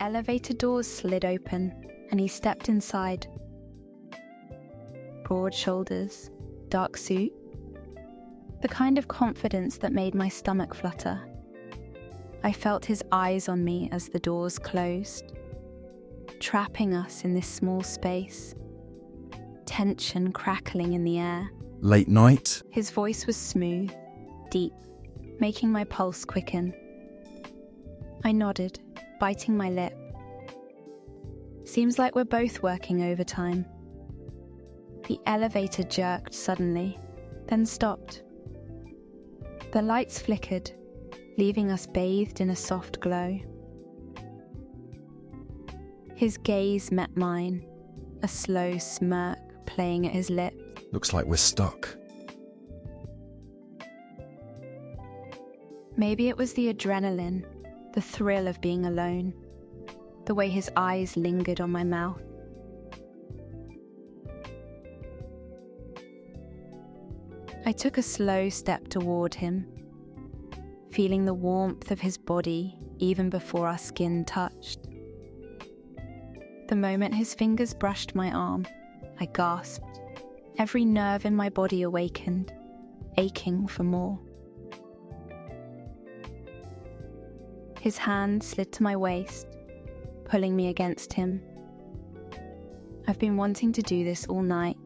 elevator doors slid open, and he stepped inside. Broad shoulders, dark suit, the kind of confidence that made my stomach flutter. I felt his eyes on me as the doors closed, trapping us in this small space, tension crackling in the air. Late night? His voice was smooth, deep, making my pulse quicken. I nodded, biting my lip. Seems like we're both working overtime. The elevator jerked suddenly, then stopped. The lights flickered, leaving us bathed in a soft glow. His gaze met mine, a slow smirk playing at his lips. Looks like we're stuck. Maybe it was the adrenaline, the thrill of being alone, the way his eyes lingered on my mouth. I took a slow step toward him, feeling the warmth of his body even before our skin touched. The moment his fingers brushed my arm, I gasped. Every nerve in my body awakened, aching for more. His hand slid to my waist, pulling me against him. "I've been wanting to do this all night,"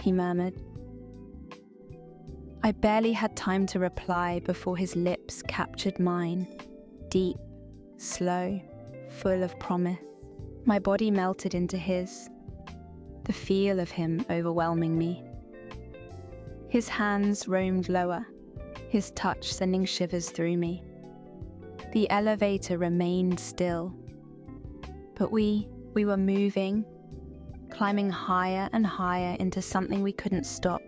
he murmured. I barely had time to reply before his lips captured mine, deep, slow, full of promise. My body melted into his, the feel of him overwhelming me. His hands roamed lower, his touch sending shivers through me. The elevator remained still, but we were moving, climbing higher and higher into something we couldn't stop.